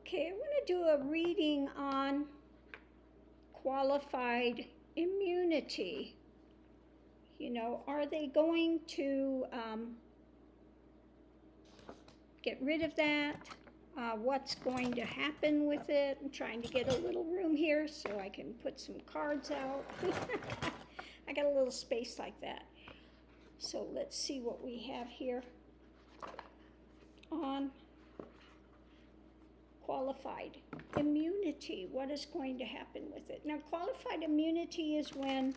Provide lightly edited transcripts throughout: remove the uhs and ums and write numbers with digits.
Okay, I want to do a reading on qualified immunity. You know, are they going to get rid of that? What's going to happen with it? I'm trying to get a little room here so I can put some cards out. I got a little space like that. So let's see what we have here on qualified immunity. What is going to happen with it? Now, qualified immunity is when,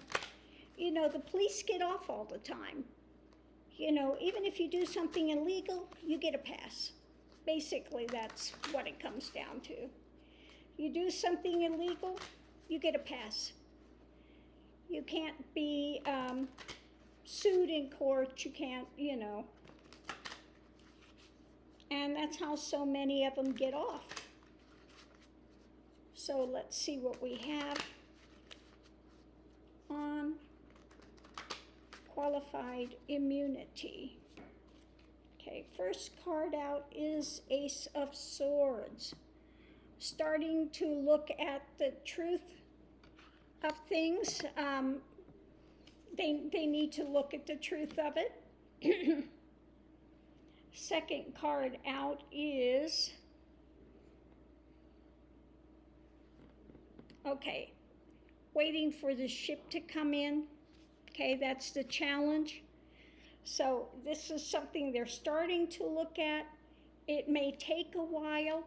you know, the police get off all the time. You know, even if you do something illegal, you get a pass. Basically, that's what it comes down to. You do something illegal, you get a pass. You can't be sued in court, you can't, you know. And that's how so many of them get off. So let's see what we have on qualified immunity. Okay, first card out is Ace of Swords. Starting to look at the truth of things. They need to look at the truth of it. Second card out is, okay, waiting for the ship to come in. Okay, that's the challenge. So this is something they're starting to look at. It may take a while.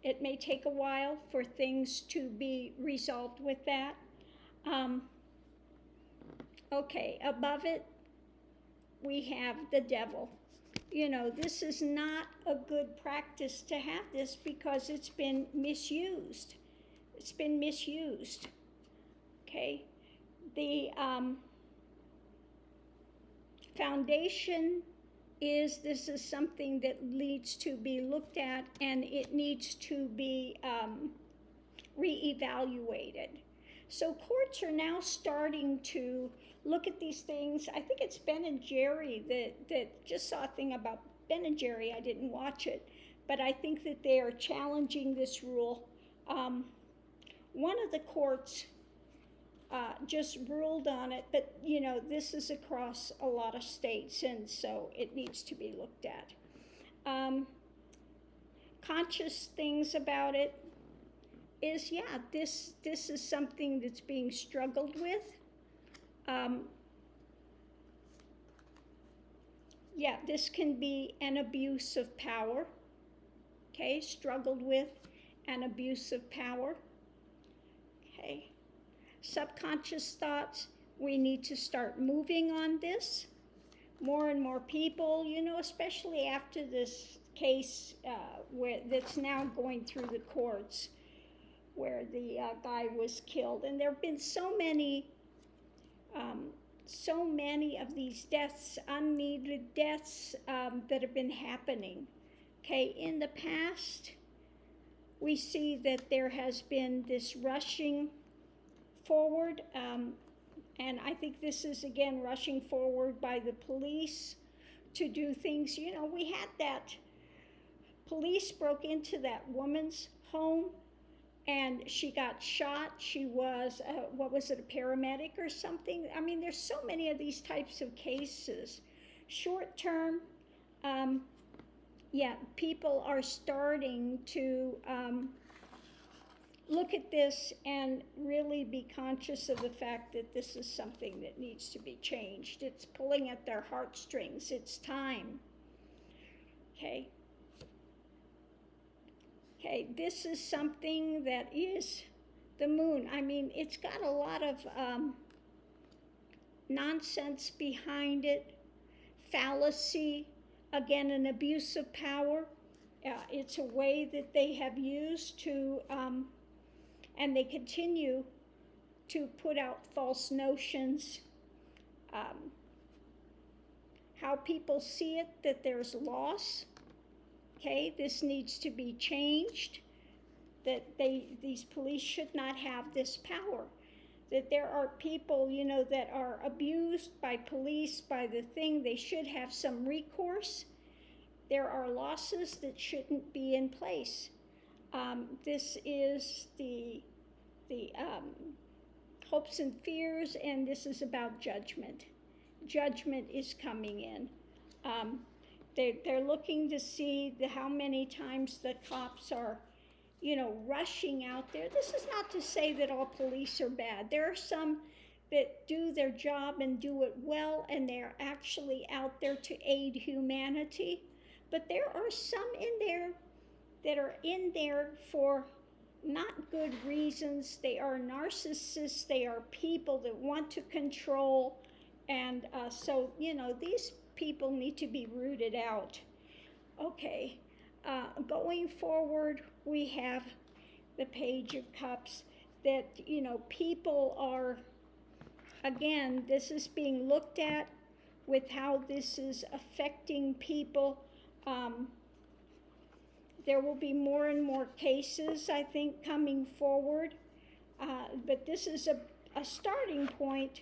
It may take a while for things to be resolved with that. Okay, above it, we have the devil. You know, this is not a good practice to have this because it's been misused. It's been misused. Okay, the foundation is this is something that needs to be looked at and it needs to be reevaluated. So courts are now starting to look at these things. I think it's Ben and Jerry that just saw a thing about Ben and Jerry. I didn't watch it, but I think that they are challenging this rule. One of the courts just ruled on it, but you know, this is across a lot of states, and so it needs to be looked at. Conscious things about it is, yeah, this is something that's being struggled with. Yeah, this can be an abuse of power. Okay, struggled with an abuse of power. Okay. Subconscious thoughts, we need to start moving on this. More and more people, you know, especially after this case that's now going through the courts where the guy was killed. And there have been so many of these deaths, unneeded deaths that have been happening. Okay, in the past, we see that there has been this rushing forward, and I think this is again rushing forward by the police to do things. You know, we had that police broke into that woman's home and she got shot. She was what was it, a paramedic or something? I mean, there's so many of these types of cases. Short term, yeah, people are starting to look at this and really be conscious of the fact that this is something that needs to be changed. It's pulling at their heartstrings. It's time. Okay. Okay, this is something that is the moon. I mean, it's got a lot of nonsense behind it, fallacy, again, an abuse of power. It's a way that they have used to, and they continue to put out false notions. How people see it, that there's loss. Okay, this needs to be changed, that these police should not have this power, that there are people, you know, that are abused by police, by the thing, they should have some recourse. There are losses that shouldn't be in place. This is the hopes and fears, and this is about judgment. Judgment is coming in. They're looking to see how many times the cops are, rushing out there. This is not to say that all police are bad. There are some that do their job and do it well, and they're actually out there to aid humanity. But there are some in there that are in there for not good reasons. They are narcissists. They are people that want to control. And so, these people need to be rooted out. Okay, going forward, we have the Page of Cups that, people are, again, this is being looked at with how this is affecting people. There will be more and more cases, I think, coming forward. But this is a starting point,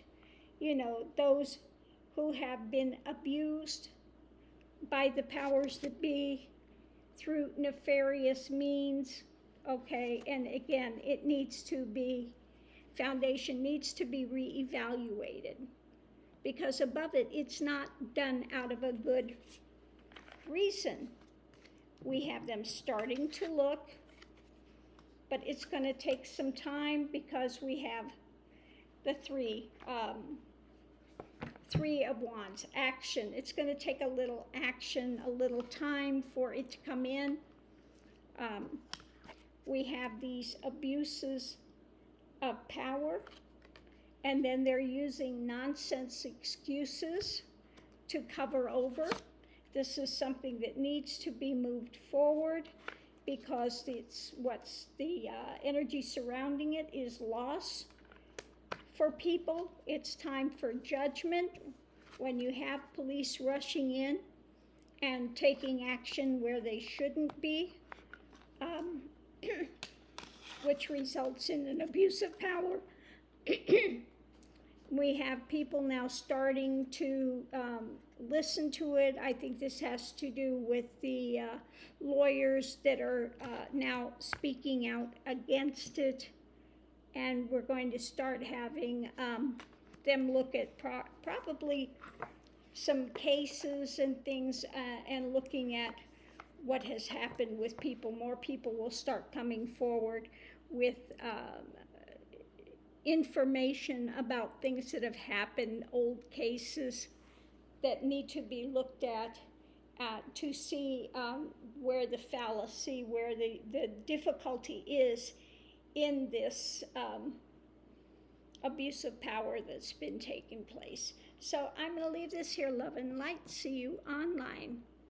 those who have been abused by the powers that be through nefarious means. Okay, and again, foundation needs to be reevaluated, because above it, it's not done out of a good reason. We have them starting to look, but it's going to take some time, because we have the three of Wands, action. It's going to take a little action, a little time for it to come in. We have these abuses of power, and then they're using nonsense excuses to cover over. This is something that needs to be moved forward, because what's the energy surrounding it is loss for people. It's time for judgment when you have police rushing in and taking action where they shouldn't be, which results in an abuse of power. We have people now starting to listen to it. I think this has to do with the lawyers that are now speaking out against it. And we're going to start having them look at probably some cases and things, and looking at what has happened with people. More people will start coming forward with information about things that have happened, old cases that need to be looked at to see where the fallacy, where the difficulty is in this abuse of power that's been taking place. So I'm going to leave this here, love and light. See you online.